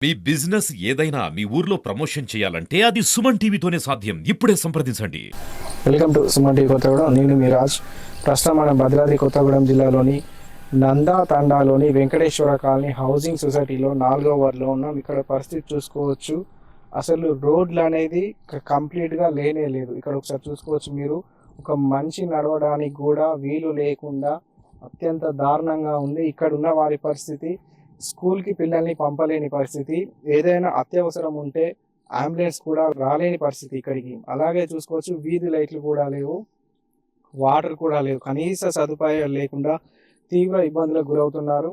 మీ business ఏదైనా మీ ఊర్లో promotion చేయాలంటే అది సుమన్ టీవీతోనే సాధ్యం. ఇప్పుడే సంప్రదించండి. Welcome to Suman TV Kothagudem. నేను మీ రాజ్. ప్రస్తుతం మనం భద్రాద్రి కొత్తగూడెం జిల్లాలోని నందా తండాలోని వెంకటేశ్వర కాలనీ హౌసింగ్ సొసైటీలో 4వ వార్డులో ఉన్నాం. ఇక్కడ పరిస్థితి చూసుకోవచ్చు. అసలు రోడ్లు అనేది కంప్లీట్గా లేనే లేదు. ఇక్కడ ఒకసారి చూసుకోవచ్చు మీరు. ఒక మనిషి నడవడానికి కూడా వీలు లేకుండా అత్యంత దారుణంగా ఉంది. ఇక్కడ ఉన్న వారి పరిస్థితి, స్కూల్కి పిల్లల్ని పంపలేని పరిస్థితి, ఏదైనా అత్యవసరం ఉంటే అంబులెన్స్ కూడా రాలేని పరిస్థితి ఇక్కడికి. అలాగే చూసుకోవచ్చు, వీధి లైట్లు కూడా లేవు, వాటర్ కూడా లేవు, కనీస సదుపాయాలు లేకుండా తీవ్ర ఇబ్బందులకు గురవుతున్నారు.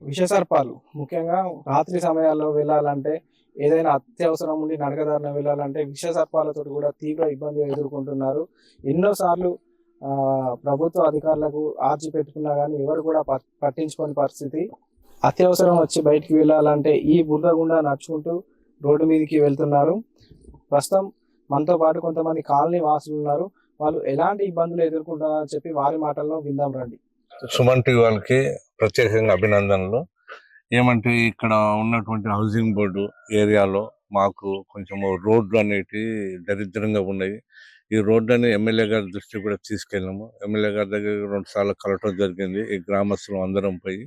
విషసర్పాలు ముఖ్యంగా రాత్రి సమయాల్లో వెళ్ళాలంటే, ఏదైనా అత్యవసరం ఉండి నడకదారిన వెళ్ళాలంటే విషసర్పాలతో కూడా తీవ్ర ఇబ్బంది ఎదుర్కొంటున్నారు. ఎన్నోసార్లు ప్రభుత్వ అధికారులకు ఆర్జీ పెట్టుకున్నా కానీ ఎవరు కూడా పట్టించుకోని పరిస్థితి. అత్యవసరం వచ్చి బయటికి వెళ్ళాలంటే ఈ బురద గుండా నడుచుకుంటూ రోడ్డు మీదకి వెళ్తున్నారు. ప్రస్తుతం మనతో పాటు కొంతమంది కాలనీ వాసులు ఉన్నారు. వాళ్ళు ఎలాంటి ఇబ్బందులు ఎదుర్కొంటున్నారని చెప్పి వారి మాటల్లో విందాం రండి. సుమన్ టీవీ వాళ్ళకి ప్రత్యేకంగా అభినందనలు. ఏమంటే ఇక్కడ ఉన్నటువంటి హౌసింగ్ బోర్డు ఏరియాలో మాకు కొంచెం రోడ్లు అనేటివి దరిద్రంగా ఉన్నాయి. ఈ రోడ్లని ఎమ్మెల్యే గారి దృష్టికి కూడా తీసుకెళ్ళాము. ఎమ్మెల్యే గారి దగ్గర 2 సార్లు కలవటం జరిగింది. ఈ గ్రామస్తులు అందరం పోయి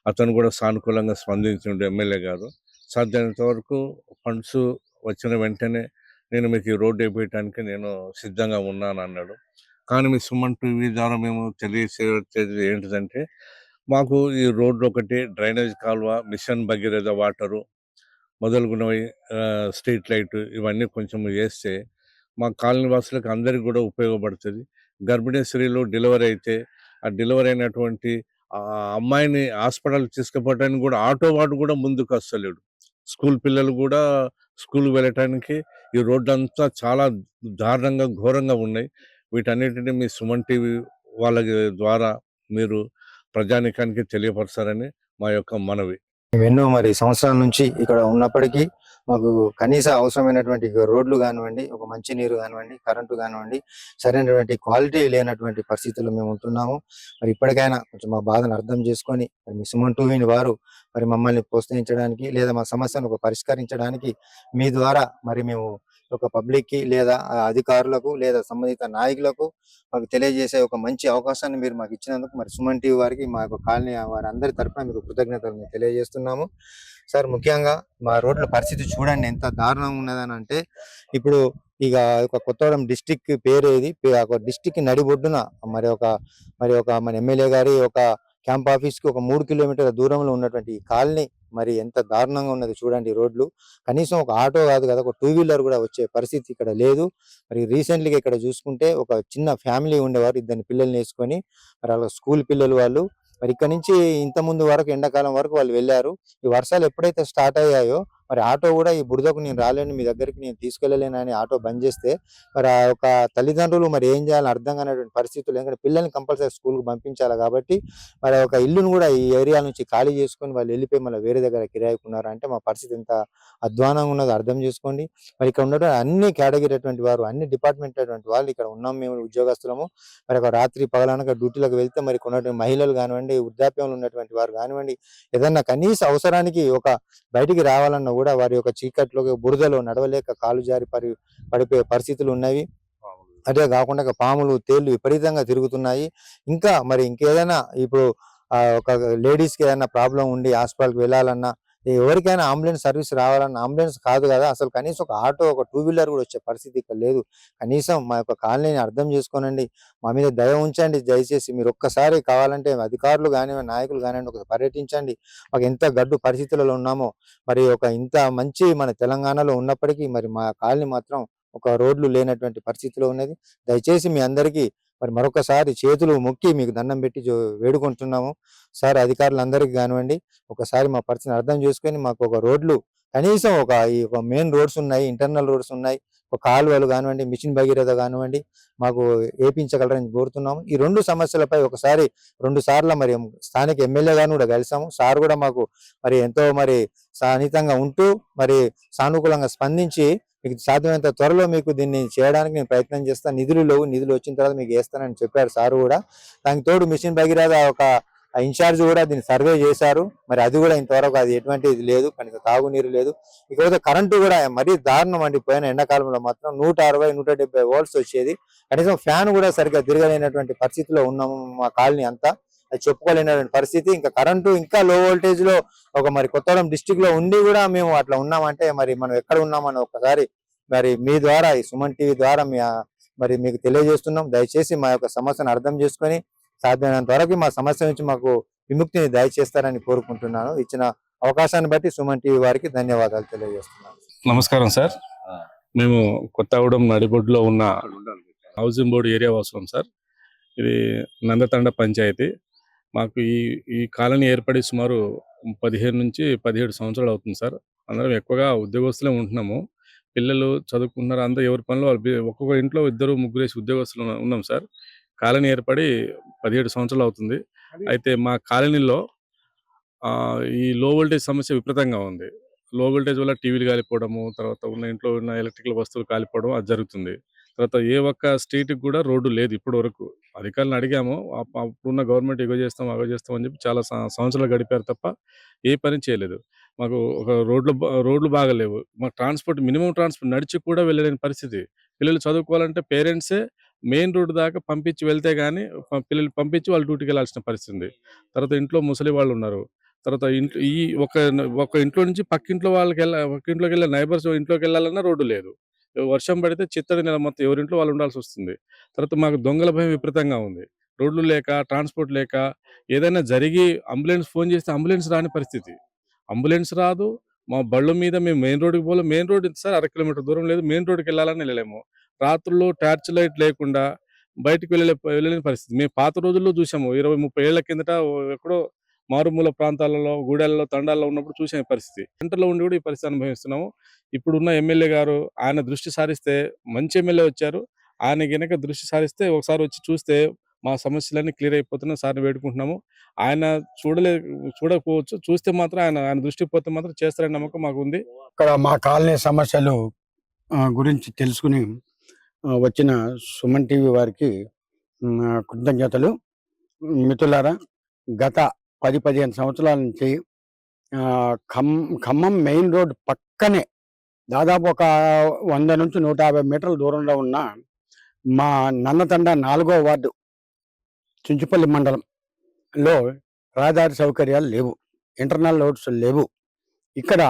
అతను కూడా సానుకూలంగా స్పందించిండు ఎమ్మెల్యే గారు. సాధ్యమైనంత వరకు ఫండ్స్ వచ్చిన వెంటనే నేను మీకు ఈ రోడ్డు వేయడానికి నేను సిద్ధంగా ఉన్నాను అన్నాడు. కానీ మీ సుమన్ టీవీ ద్వారా మేము తెలియచేసేది ఏంటిదంటే, మాకు ఈ రోడ్డు ఒకటి, డ్రైనేజ్ కాలువ, మిషన్ భగీరథ వాటరు మొదలుగున్నవి, స్ట్రీట్ లైట్ ఇవన్నీ కొంచెం వేస్తే మా కాలనీ వాసులకు అందరికీ కూడా ఉపయోగపడుతుంది. గర్భిణీ స్త్రీలు డెలివరీ అయితే ఆ డెలివరీ అయినటువంటి ఆ అమ్మాయిని హాస్పిటల్ తీసుకుపోవడానికి కూడా ఆటో వాడు కూడా ముందుకు వస్తలేడు. స్కూల్ పిల్లలు కూడా స్కూల్కి వెళ్ళటానికి ఈ రోడ్డు అంతా చాలా దారుణంగా ఘోరంగా ఉన్నాయి. వీటన్నిటిని మీ సుమన్ టీవీ వాళ్ళ ద్వారా మీరు ప్రజానికానికి తెలియపరచాలని మా యొక్క మనవి. మేము ఎన్నో సంవత్సరాల నుంచి ఇక్కడ ఉన్నప్పటికీ మాకు కనీస అవసరమైనటువంటి రోడ్లు కానివ్వండి, ఒక మంచి నీరు కానివ్వండి, కరెంటు కానివ్వండి, సరైనటువంటి క్వాలిటీ లేనటువంటి పరిస్థితుల్లో మేము ఉంటున్నాము. ఇప్పటికైనా కొంచెం మా బాధను అర్థం చేసుకొని మీ సుమన్ టీవీని వారు మమ్మల్ని ప్రోత్సహించడానికి లేదా మా సమస్యను పరిష్కరించడానికి మీ ద్వారా మేము ఒక పబ్లిక్ కి లేదా అధికారులకు లేదా సంబంధిత నాయకులకు మాకు తెలియజేసే ఒక మంచి అవకాశాన్ని మీరు మాకు ఇచ్చినందుకు సుమన్ టీవీ వారికి మా యొక్క కాలనీ వారందరి తరఫున మీకు కృతజ్ఞతలు తెలియజేస్తున్నాము. సార్, ముఖ్యంగా మా రోడ్ల పరిస్థితి చూడండి ఎంత దారుణంగా ఉన్నదని అంటే, ఇప్పుడు ఇక కొత్తగూడెం డిస్టిక్ పేరు ఏది, డిస్టిక్ నడిబొడ్డున మన ఎమ్మెల్యే గారి ఒక క్యాంప్ ఆఫీస్ కి ఒక 3 కిలోమీటర్ల దూరంలో ఉన్నటువంటి ఈ కాలనీ ఎంత దారుణంగా ఉన్నది చూడండి. రోడ్లు కనీసం ఒక ఆటో కాదు కదా, ఒక 2 వీలర్ కూడా వచ్చే పరిస్థితి ఇక్కడ లేదు. రీసెంట్లీగా ఇక్కడ చూసుకుంటే ఒక చిన్న ఫ్యామిలీ ఉండేవారు, 2 పిల్లల్ని వేసుకొని. వాళ్ళ స్కూల్ పిల్లలు వాళ్ళు. ఇక్కడ నుంచి ఇంత ముందు వరకు ఎండాకాలం వరకు వాళ్ళు వెళ్ళారు. ఈ వర్షాలు ఎప్పుడైతే స్టార్ట్ అయ్యాయో ఆటో కూడా ఈ బురదకు నేను రాలేను, మీ దగ్గరికి నేను తీసుకెళ్లలేనని ఆటో బంద్ చేస్తే ఆ యొక్క తల్లిదండ్రులు ఏం చేయాలని అర్థం కానటువంటి పరిస్థితులు. ఎందుకంటే పిల్లల్ని కంపల్సరీ స్కూల్కి పంపించాలి కాబట్టి ఒక ఇల్లును కూడా ఈ ఏరియా నుంచి ఖాళీ చేసుకొని వాళ్ళు వెళ్ళిపోయి మళ్ళీ వేరే దగ్గర కిరాయికున్నారు. అంటే మా పరిస్థితి ఎంత అధ్వానంగా ఉన్నదో అర్థం చేసుకోండి. ఇక్కడ ఉన్నటువంటి అన్ని కేటగిరీ అటువంటి వారు, అన్ని డిపార్ట్మెంట్ అటువంటి వాళ్ళు ఇక్కడ ఉన్నాం మేము ఉద్యోగస్తులము. ఒక రాత్రి పగలనక డ్యూటీలకు వెళ్తే కొన్నటువంటి మహిళలు కానివ్వండి, వృద్ధాప్యంలో ఉన్నటువంటి వారు కానివ్వండి, ఏదన్నా కనీస అవసరానికి ఒక బయటికి రావాలన్నా కూడా వారి యొక్క చీకట్లో బురదలో నడవలేక కాలు జారి పడిపోయే పరిస్థితులు ఉన్నవి. అదే కాకుండా పాములు, తేళ్లు విపరీతంగా తిరుగుతున్నాయి. ఇంకా ఇంకేదైనా ఇప్పుడు ఒక లేడీస్ కి ఏదైనా ప్రాబ్లం ఉండి హాస్పిటల్కి వెళ్ళాలన్నా, ఎవరికైనా అంబులెన్స్ సర్వీస్ రావాలన్నా అంబులెన్స్ కాదు కదా, అసలు కనీసం ఒక ఆటో, ఒక 2 వీలర్ కూడా వచ్చే పరిస్థితి ఇక్కడ లేదు. కనీసం మా యొక్క కాలనీని అర్థం చేసుకోనండి, మా మీద దయ ఉంచండి. దయచేసి మీరు ఒక్కసారి కావాలంటే అధికారులు కానివ్వండి, నాయకులు కానివ్వండి, ఒక పర్యటించండి. మాకు ఎంత గడ్డు పరిస్థితులలో ఉన్నామో, ఒక ఇంత మంచి మన తెలంగాణలో ఉన్నప్పటికీ మా కాలనీ మాత్రం ఒక రోడ్లు లేనటువంటి పరిస్థితిలో ఉన్నది. దయచేసి మీ అందరికీ మరొకసారి చేతులు మొక్కి మీకు దండం పెట్టి వేడుకుంటున్నాము. సార్, అధికారులందరికీ కానివ్వండి, ఒకసారి మా పరిస్థితిని అర్థం చేసుకొని మాకు ఒక రోడ్లు కనీసం ఒక మెయిన్ రోడ్స్ ఉన్నాయి, ఇంటర్నల్ రోడ్స్ ఉన్నాయి, ఒక కాలువలు కానివ్వండి, మిషన్ భగీరథ కానివ్వండి మాకు వేయించగలరని కోరుతున్నాము. ఈ 2 సమస్యలపై ఒకసారి 2 సార్లు స్థానిక ఎమ్మెల్యే గారిని కూడా కలిసాము. సార్ కూడా మాకు ఎంతో సన్నిహితంగా ఉంటూ సానుకూలంగా స్పందించి మీకు సాధ్యమైనంత త్వరలో మీకు దీన్ని చేయడానికి నేను ప్రయత్నం చేస్తాను, నిధులు లేవు, నిధులు వచ్చిన తర్వాత మీకు వేస్తానని చెప్పారు సార్ కూడా. దానికి తోడు మిషన్ భగీరథ ఒక ఆ ఇన్ఛార్జ్ కూడా దీన్ని సర్వే చేశారు. మరి అది కూడా ఇంతవరకు అది ఎటువంటి ఇది లేదు, కనీసం తాగునీరు లేదు. ఇకపోతే కరెంటు కూడా మరీ దారుణం అండి. పోయిన ఎండాకాలంలో మాత్రం 160-170 వోల్ట్స్ వచ్చేది. కనీసం ఫ్యాన్ కూడా సరిగ్గా తిరగలేనటువంటి పరిస్థితిలో ఉన్నాము మా కాలనీ అంతా. అది చెప్పుకోలేనటువంటి పరిస్థితి. ఇంకా కరెంటు ఇంకా లో వోల్టేజ్ లో మరి కొత్తగూడెం డిస్టిక్ లో ఉండి కూడా మేము అట్లా ఉన్నామంటే మరి మనం ఎక్కడ ఉన్నామని ఒక్కసారి మరి మీ ద్వారా, ఈ సుమన్ టీవీ ద్వారా మరి మీకు తెలియజేస్తున్నాం. దయచేసి మా యొక్క సమస్యను అర్థం చేసుకొని సాధ్యమైనంత వరకు మా సమస్య నుంచి మాకు విముక్తిని దయచేస్తారని కోరుకుంటున్నాను. ఇచ్చిన అవకాశాన్ని బట్టి సుమన్ టీవీ వారికి ధన్యవాదాలు తెలియజేస్తున్నాను. నమస్కారం సార్. మేము కొత్తగూడెం నడిబొడ్డులో ఉన్న హౌసింగ్ బోర్డు ఏరియా వాసులం సార్. ఇది నందతండ పంచాయతీ. మాకు ఈ కాలనీ ఏర్పడి సుమారు 15 నుంచి 17 సంవత్సరాలు అవుతుంది సార్. అందరం ఎక్కువగా ఉద్యోగస్తులే ఉంటున్నాము. పిల్లలు చదువుకుంటున్నారు. అందరూ ఎవరి పనిలో వాళ్ళు ఒక్కొక్క ఇంట్లో 2-3 ఉద్యోగస్తులు ఉన్నాం సార్. కాలనీ ఏర్పడి 17 సంవత్సరాలు అవుతుంది. అయితే మా కాలనీలో ఈ లో వోల్టేజ్ సమస్య విపరీతంగా ఉంది. లో వోల్టేజ్ వల్ల టీవీలు కాలిపోవడము, తర్వాత ఇంట్లో ఉన్న ఎలక్ట్రికల్ వస్తువులు కాలిపోవడం అది జరుగుతుంది. తర్వాత ఏ ఒక్క స్ట్రీట్‌కి కూడా రోడ్డు లేదు ఇప్పటి వరకు. అధికారులను అడిగాము. అప్పుడున్న గవర్నమెంట్ ఇగో చేస్తాం, అగో చేస్తాం అని చెప్పి చాలా సంవత్సరాలు గడిపారు తప్ప ఏ పని చేయలేదు. మాకు ఒక రోడ్లు బాగాలేవు. మాకు మినిమమ్ ట్రాన్స్‌పోర్ట్ నడిచి కూడా వెళ్ళలేని పరిస్థితి. పిల్లలు చదువుకోవాలంటే పేరెంట్సే మెయిన్ రోడ్ దాకా పంపించి వెళ్తే గాని పిల్లలు పంపించి వాళ్ళు డ్యూటీకెళ్ళాల్సిన పరిస్థితి ఉంది. తర్వాత ఇంట్లో ముసలి వాళ్ళున్నారు. తర్వాత ఒక ఇంట్లో నుంచి పక్కింట్లోకి వెళ్ళే నైబర్స్ ఇంట్లోకెళ్ళాలన్నా రోడ్డు లేదు. వర్షం పడితే చిత్తడి నేల మొత్తం ఎవరింట్లో వాళ్ళు ఉండాల్సొస్తుంది. తర్వాత మాకు దొంగల భయం విపరీతంగా ఉంది. రోడ్లు లేక, ట్రాన్స్‌పోర్ట్ లేక, ఏదైనా జరిగి అంబులెన్స్ ఫోన్ చేస్తే అంబులెన్స్ రాని పరిస్థితి. అంబులెన్స్ రాదు. మా బళ్ళ మీద మేము మెయిన్ రోడ్‌కి పోలేం. మెయిన్ రోడ్ సార్ 1/2 కిలోమీటర్ దూరం లేదు. మెయిన్ రోడ్‌కెళ్ళాలన్నా వెళ్ళలేము. రాత్రుల్లో టార్చ్ లైట్ లేకుండా బయటికి వెళ్ళలేని పరిస్థితి. మేము పాత రోజుల్లో చూసాము. 20, 30 ఏళ్ల కిందట ఎక్కడో మారుమూల ప్రాంతాలలో, గూడెల్లో, తండాల్లో ఉన్నప్పుడు చూసిన పరిస్థితి. సెంటర్‌లో ఉండి కూడా ఈ పరిస్థితి అనుభవిస్తున్నాము. ఇప్పుడున్న ఎమ్మెల్యే గారు ఆయన దృష్టి సారిస్తే, మంచి ఎమ్మెల్యే వచ్చారు. ఆయన గనక దృష్టి సారిస్తే ఒకసారి వచ్చి చూస్తే మా సమస్యలన్నీ క్లియర్ అయిపోతున్నాయి. సార్‌ని వేడుకుంటున్నాము. ఆయన చూడకపోవచ్చు. చూస్తే మాత్రం ఆయన దృష్టికి పోతే మాత్రం చేస్తారనే నమ్మకం మాకుంది. ఇక్కడ మా కాలనీ సమస్యలు గురించి తెలుసుకుని వచ్చిన సుమన్ టీవీ వారికి కృతజ్ఞతలు. మిత్రులారా, గత 10-15 సంవత్సరాల నుంచి ఖమ్మం మెయిన్ రోడ్ పక్కనే దాదాపు ఒక 100 నుంచి 150 మీటర్ల దూరంలో ఉన్న మా నన్నతండ 4వ వార్డు చుంచుపల్లి మండలంలో రహదారి సౌకర్యాలు లేవు, ఇంటర్నల్ రోడ్స్ లేవు. ఇక్కడ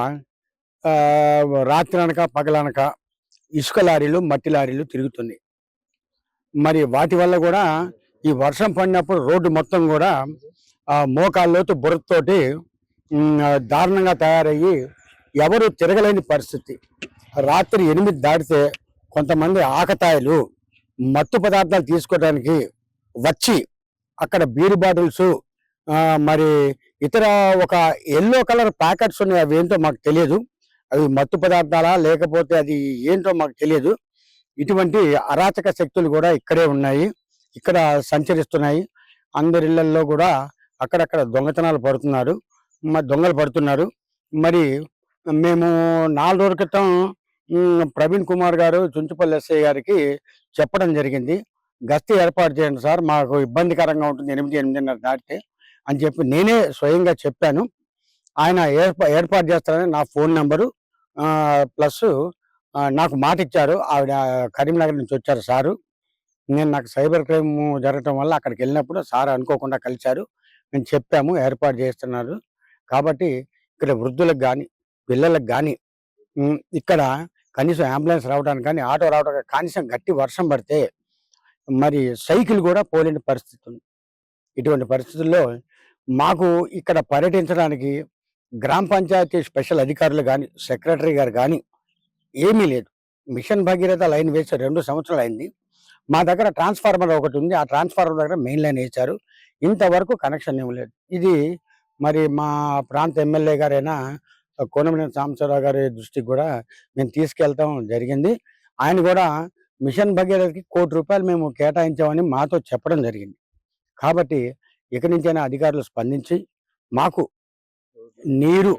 రాత్రి అనక పగలనక ఇసుక లారీలు, మట్టి లారీలు తిరుగుతున్నాయి. మరి వాటి వల్ల కూడా ఈ వర్షం పడినప్పుడు రోడ్డు మొత్తం కూడా మోకాళ్ళలోతు బురదతోటి దారుణంగా తయారయ్యి ఎవరు తిరగలేని పరిస్థితి. రాత్రి 8 దాటితే కొంతమంది ఆకతాయిలు మత్తు పదార్థాలు తీసుకోవడానికి వచ్చి అక్కడ బీర్ బాటిల్స్, మరి ఇతర ఒక ఎల్లో కలర్ ప్యాకెట్స్ ఉన్నాయి. అవి ఏంటో మాకు తెలియదు. అవి మత్తు పదార్థాలా లేకపోతే అది ఏంటో మాకు తెలియదు. ఇటువంటి అరాచక శక్తులు కూడా ఇక్కడే ఉన్నాయి, ఇక్కడ సంచరిస్తున్నాయి. అందరి ఇళ్లల్లో కూడా అక్కడక్కడ దొంగలు పడుతున్నారు. మరి మేము 4 రోజుల క్రితం ప్రవీణ్ కుమార్ గారు చుంచుపల్లి ఎస్ఐ గారికి చెప్పడం జరిగింది. గస్తీ ఏర్పాటు చేయండి సార్, మాకు ఇబ్బందికరంగా ఉంటుంది 8-8:30 దాటితే అని చెప్పి నేనే స్వయంగా చెప్పాను. ఆయన ఏర్పాటు చేస్తారని నా ఫోన్ నెంబరు ప్లస్ నాకు మాట ఇచ్చారు. ఆవిడ కరీంనగర్ నుంచి వచ్చారు సారు. నాకు సైబర్ క్రైమ్ జరగటం వల్ల అక్కడికి వెళ్ళినప్పుడు సార్ అనుకోకుండా కలిశారు. మేము చెప్పాము ఏర్పాటు చేస్తున్నారు. కాబట్టి ఇక్కడ వృద్ధులకు కానీ పిల్లలకు కానీ ఇక్కడ కనీసం అంబులెన్స్ రావడానికి కానీ ఆటో రావడానికి కనీసం గట్టి వర్షం పడితే మరి సైకిల్ కూడా పోలేని పరిస్థితి ఉంది. ఇటువంటి పరిస్థితుల్లో మాకు ఇక్కడ పర్యటించడానికి గ్రామ పంచాయతీ స్పెషల్ అధికారులు కానీ సెక్రటరీ గారు కానీ ఏమీ లేదు. మిషన్ భగీరథ లైన్ వేసి 2 సంవత్సరాలు అయింది. మా దగ్గర ట్రాన్స్ఫార్మర్ ఒకటి ఉంది. ఆ ట్రాన్స్ఫార్మర్ దగ్గర మెయిన్ లైన్ వేశారు. ఇంతవరకు కనెక్షన్ ఇవ్వలేదు. ఇది మరి మా ప్రాంత ఎమ్మెల్యే గారైనా కోనమనేని సాంబశివరావు గారి దృష్టికి కూడా మేము తీసుకెళ్తాం జరిగింది. ఆయన కూడా మిషన్ భగీరథకి ₹1 కోటి మేము కేటాయించామని మాతో చెప్పడం జరిగింది. కాబట్టి ఇక నుంచైనా అధికారులు స్పందించి మాకు నీరు,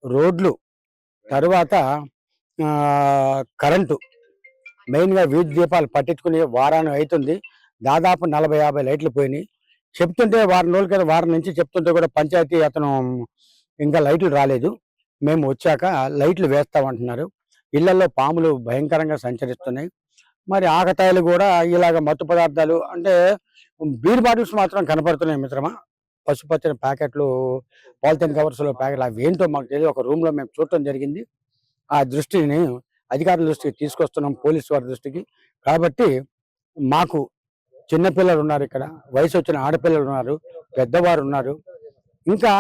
రోడ్లు, తరువాత కరెంటు, మెయిన్గా వీధి దీపాలు పట్టించుకుని వారాన్ని అవుతుంది. దాదాపు 40-50 లైట్లు పోయినాయి. చెప్తుంటే వారం నుంచి చెప్తుంటే కూడా పంచాయతీ అతను ఇంకా లైట్లు రాలేదు, మేము వచ్చాక లైట్లు వేస్తామంటున్నారు. ఇళ్లలో పాములు భయంకరంగా సంచరిస్తున్నాయి. మరి ఆకతాయిలు కూడా ఇలాగ మత్తు పదార్థాలు అంటే బీర్ బాటిల్స్ మాత్రం కనపడుతున్నాయి మిత్రమా. పసుపచ్చని ప్యాకెట్లు, పాలిథిన్ కవర్స్లో ప్యాకెట్లు, అవి ఏంటో మాకు తెలియదు. ఒక రూమ్లో మేము చూడటం జరిగింది. ఆ దృష్టిని అధికారుల దృష్టికి తీసుకొస్తున్నాం, పోలీసు వారి దృష్టికి. కాబట్టి మాకు చిన్నపిల్లలు ఉన్నారు, ఇక్కడ వయసు వచ్చిన ఆడపిల్లలు ఉన్నారు, పెద్దవారు ఉన్నారు. ఇంకా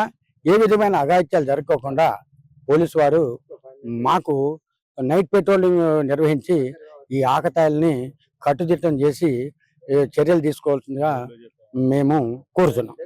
ఏ విధమైన అఘాయిత్యాలు జరగకుండా పోలీసు వారు మాకు నైట్ పెట్రోలింగ్ నిర్వహించి ఈ ఆకతాయిల్ని కట్టుదిట్టం చేసి చర్యలు తీసుకోవాల్సిందిగా మేము కోరుతున్నాం.